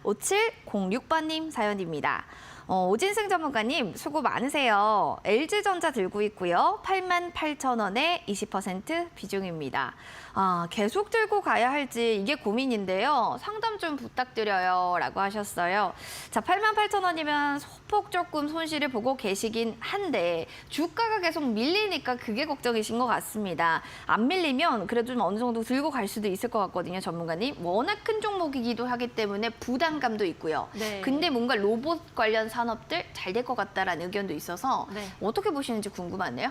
5706번님 사연입니다. 오진승 전문가님 수고 많으세요. LG전자 들고 있고요. 88,000원에 20% 비중입니다. 계속 들고 가야 할지 이게 고민인데요. 상담 좀 부탁드려요 라고 하셨어요. 자, 88,000원이면 소폭 조금 손실을 보고 계시긴 한데 주가가 계속 밀리니까 그게 걱정이신 것 같습니다. 안 밀리면 그래도 좀 어느 정도 들고 갈 수도 있을 것 같거든요, 전문가님. 워낙 큰 종목이기도 하기 때문에 부담감도 있고요. 네. 근데 뭔가 로봇 관련 산업들 잘 될 것 같다라는 의견도 있어서 네. 어떻게 보시는지 궁금하네요.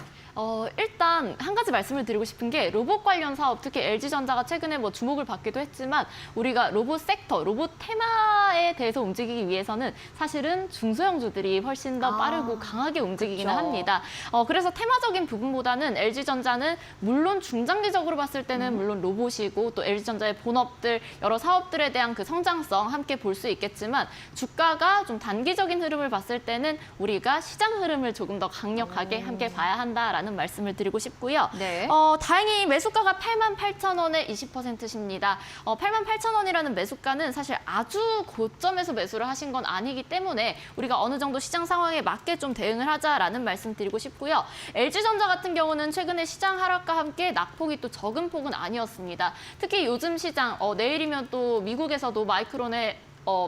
일단 한 가지 말씀을 드리고 싶은 게 로봇 관련 사업, 특히 LG전자가 최근에 뭐 주목을 받기도 했지만 우리가 로봇 섹터, 로봇 테마에 대해서 움직이기 위해서는 사실은 중소형주들이 훨씬 더 빠르고 강하게 움직이기는 그쵸. 합니다. 그래서 테마적인 부분보다는 LG전자는 물론 중장기적으로 봤을 때는 물론 로봇이고 또 LG전자의 본업들, 여러 사업들에 대한 그 성장성 함께 볼 수 있겠지만 주가가 좀 단기적인 흐름을 봤을 때는 우리가 시장 흐름을 조금 더 강력하게 함께 봐야 한다라는 말씀을 드리고 싶고요. 네. 다행히 매수가가 88,000원에 20%십니다. 88,000원이라는 매수가는 사실 아주 고점에서 매수를 하신 건 아니기 때문에 우리가 어느 정도 시장 상황에 맞게 좀 대응을 하자라는 말씀 드리고 싶고요. LG전자 같은 경우는 최근에 시장 하락과 함께 낙폭이 또 적은 폭은 아니었습니다. 특히 요즘 시장, 내일이면 또 미국에서도 마이크론의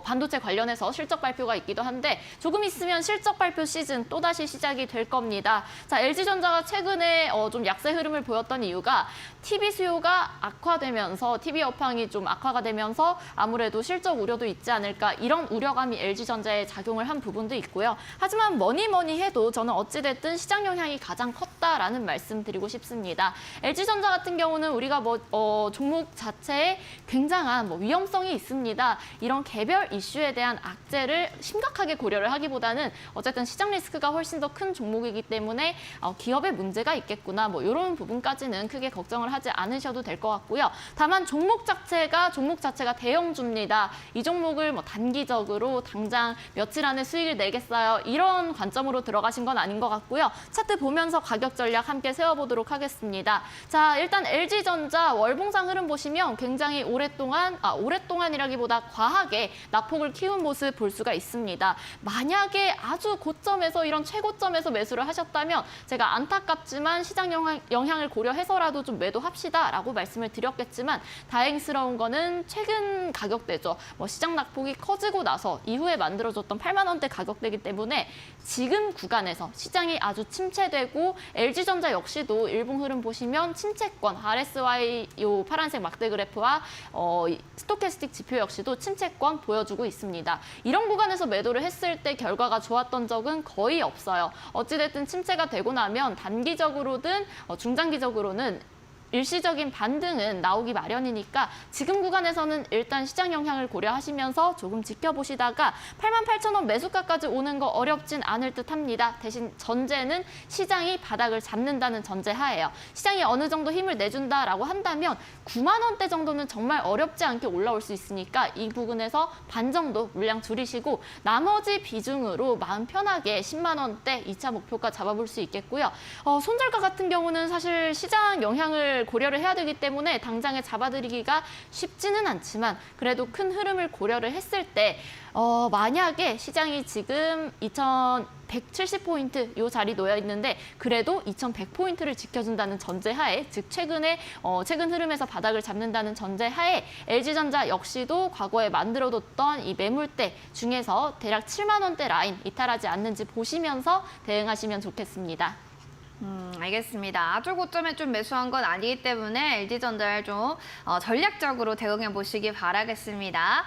반도체 관련해서 실적 발표가 있기도 한데 조금 있으면 실적 발표 시즌 또다시 시작이 될 겁니다. 자, LG전자가 최근에 좀 약세 흐름을 보였던 이유가 TV 수요가 악화되면서 TV 업황이 좀 악화가 되면서 아무래도 실적 우려도 있지 않을까 이런 우려감이 LG전자에 작용을 한 부분도 있고요. 하지만 뭐니 해도 저는 어찌됐든 시장 영향이 가장 컸다라는 말씀 드리고 싶습니다. LG전자 같은 경우는 우리가 종목 자체에 굉장한 위험성이 있습니다. 이런 개별 이슈에 대한 악재를 심각하게 고려를 하기보다는 어쨌든 시장 리스크가 훨씬 더 큰 종목이기 때문에 기업에 문제가 있겠구나 이런 부분까지는 크게 걱정을 하지 않으셔도 될 것 같고요. 다만 종목 자체가 대형주입니다. 이 종목을 단기적으로 당장 며칠 안에 수익을 내겠어요. 이런 관점으로 들어가신 건 아닌 것 같고요. 차트 보면서 가격 전략 함께 세워보도록 하겠습니다. 자, 일단 LG전자 월봉상 흐름 보시면 굉장히 오랫동안이라기보다 과하게 낙폭을 키운 모습 볼 수가 있습니다. 만약에 아주 고점에서 이런 최고점에서 매수를 하셨다면 제가 안타깝지만 시장 영향을 고려해서라도 좀 매도합시다라고 말씀을 드렸겠지만 다행스러운 거는 최근 가격대죠. 시장 낙폭이 커지고 나서 이후에 만들어졌던 8만 원대 가격대이기 때문에 지금 구간에서 시장이 아주 침체되고 LG전자 역시도 일봉 흐름 보시면 침체권, RSI 요 파란색 막대 그래프와 스토캐스틱 지표 역시도 침체권 보여주고 있습니다. 이런 구간에서 매도를 했을 때 결과가 좋았던 적은 거의 없어요. 어찌됐든 침체가 되고 나면 단기적으로든 중장기적으로는 일시적인 반등은 나오기 마련이니까 지금 구간에서는 일단 시장 영향을 고려하시면서 조금 지켜보시다가 88,000원 매수가까지 오는 거 어렵진 않을 듯합니다. 대신 전제는 시장이 바닥을 잡는다는 전제하에요. 시장이 어느 정도 힘을 내준다라고 한다면 9만 원대 정도는 정말 어렵지 않게 올라올 수 있으니까 이 부분에서 반 정도 물량 줄이시고 나머지 비중으로 마음 편하게 10만 원대 2차 목표가 잡아볼 수 있겠고요. 손절가 같은 경우는 사실 시장 영향을 고려를 해야 되기 때문에 당장에 잡아드리기가 쉽지는 않지만 그래도 큰 흐름을 고려를 했을 때 만약에 시장이 지금 2170포인트 이 자리 놓여 있는데 그래도 2100포인트를 지켜준다는 전제하에 즉 최근 흐름에서 바닥을 잡는다는 전제하에 LG전자 역시도 과거에 만들어뒀던 이 매물대 중에서 대략 7만 원대 라인 이탈하지 않는지 보시면서 대응하시면 좋겠습니다. 알겠습니다. 아주 고점에 좀 매수한 건 아니기 때문에 LG전자를 좀 전략적으로 대응해 보시기 바라겠습니다.